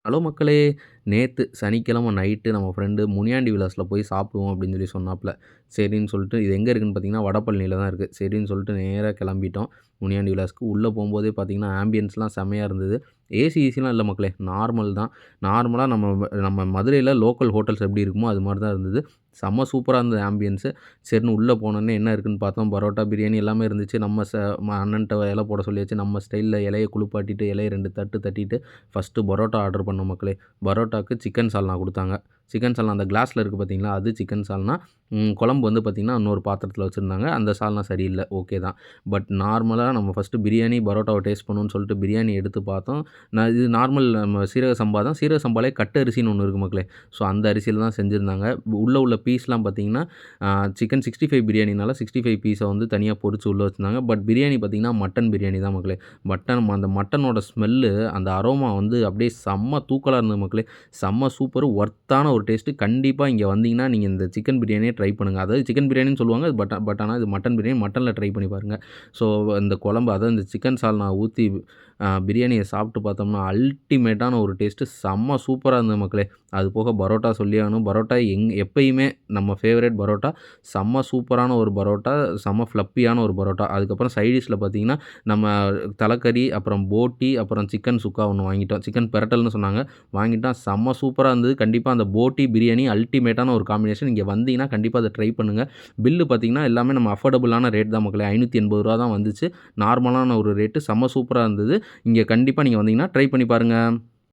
Hello மக்களே! நேத்து சனிக்கிழமை நைட்டு நம்ம ஃப்ரெண்டு முனியாண்டி விலாஸ்ல போய் சாப்பிடுவோம் அப்படின்னு சொன்னாப்புல. சரின்னு சொல்லிட்டு இது எங்க இருக்குன்னு பார்த்தீங்கன்னா, வடபழனியில தான் இருக்கு. சரின்னு சொல்லிட்டு நேரா கிளம்பிட்டோம். முனியாண்டி விலாஸ்க்கு. உள்ள போம்போதே பார்த்தீங்கன்னா, ஆம்பியன்ஸ்லாம் செம்மையா இருந்தது. ஏசி கீசிலாம் இல்ல மக்களே. நார்மல் தான். நார்மலா நம்ம மதுரையில லோக்கல் ஹோட்டல்ஸ் எப்படி இருக்குமோ, அது மாரி தான் இருந்தது. செம்ம சூப்பரா இருந்தது ஆம்பியன்ஸு. சரின்னு உள்ள போனோனே என்ன இருக்குன்னு பார்த்தோம். பரோட்டா, பிரியாணி எல்லாமே இருந்துச்சு. அண்ணன்ட்ட இலை போட சொல்லியாச்சு. நம்ம ஸ்டைல்ல இலைய குளுப்பாட்டிட்டு, இலைய 2 தட்டு தட்டிட்டு, ஃபர்ஸ்ட்டு பரோட்டா ஆர்டர் பண்ணோம் மக்களே. பரோட்டாக்கு சிக்கன் சால்னா குடுத்தாங்க. சிக்கன் சால்னா அந்த கிளாஸ்ல இருக்கு பார்த்தீங்களா, அது சிக்கன் சால்னா. குழம்பு வந்து பார்த்தீங்கன்னா, இன்னொரு பாத்திரத்தில வச்சிருந்தாங்க. அந்த சால்னா சரியில்ல. ஓகே தான். பட் நார்மலா நம்ம ஃபர்ஸ்ட்டு பிரியாணி, பரோட்டாவ டேஸ்ட் பண்ணுவோம்னு சொல்லிட்டு பிரியாணி எடுத்து பார்த்தோம். இது நார்மல் நம்ம சீரக சம்பா தான். சீரக சம்பாலே கட்டு அரிசின்னு ஒண்ணு இருக்கு மக்களே. ஸோ அந்த அரிசியில தான் செஞ்சிருந்தாங்க. உள்ள பீஸ்லாம் பார்த்தீங்கன்னா, சிக்கன் 65 பிரியாணினால 65 பீஸ வந்து தனியா பொரிச்சு உள்ள வச்சிருந்தாங்க. பட் பிரியாணி பார்த்தீங்கன்னா, மட்டன் பிரியாணி தான் மக்களே. அந்த மட்டனோட ஸ்மெல்லு, அந்த அரோமா வந்து அப்படியே செம்ம தூக்கலா இருந்தது மக்களே. செம்ம சூப்பர் ஒர்த்தான ஒரு டேஸ்ட்டு. கண்டிப்பா இங்க வந்தீங்கன்னா, நீங்க இந்த சிக்கன் பிரியாணிய ட்ரை பண்ணுங்க. அதாவது சிக்கன் பிரியாணின்னு சொல்லுவாங்க. பட் ஆனா இது மட்டன் பிரியாணி. மட்டன்ல ட்ரை பண்ணி பாருங்க. ஸோ இந்த குழம்பு அதாவது இந்த சிக்கன் சால்னா ஊத்தி பிரியாணிய சாப்பிட்டு பார்த்தோம்னா, அல்டிமேட்டான ஒரு டேஸ்ட்டு. செம்ம சூப்பரா இருந்தது மக்களே. அது போக பரோட்டா சொல்லியே ஆகணும். பரோட்டா எப்பயுமே நம்ம ஃபேவரைட் பரோட்டா. செம்ம சூப்பரான ஒரு பரோட்டா. செம்ம ஃப்ளப்பியான ஒரு பரோட்டா. அதுக்கப்புறம் சைட் டிஷ்ல பார்த்தீங்கன்னா, நம்ம தலக்கறி, அப்புறம் போட்டி, அப்புறம் சிக்கன் சுக்கா ஒண்ணு வாங்கிட்டோம். சிக்கன் பெரட்டல்னு சொன்னாங்க. வாங்கிட்டோம். செம்ம சூப்பரா இருந்தது. கண்டிப்பா அந்த போட்டி, பிரியாணி அல்டிமேட்டான ஒரு காம்பினேஷன். இங்க வந்தீங்கன்னா, கண்டிப்பா அத ட்ரை பண்ணுங்க. பில்லு பார்த்தீங்கன்னா, எல்லாமே நம்ம அஃபோர்டபுளான ரேட் தான் மக்களே. ரூ. 580 தான் வந்துச்சு. நார்மலான ஒரு ரேட்டு. செம்ம சூப்பரா இருந்தது. இங்க கண்டிப்பா நீங்க வந்தீங்கன்னா, ட்ரை பண்ணி பாருங்க.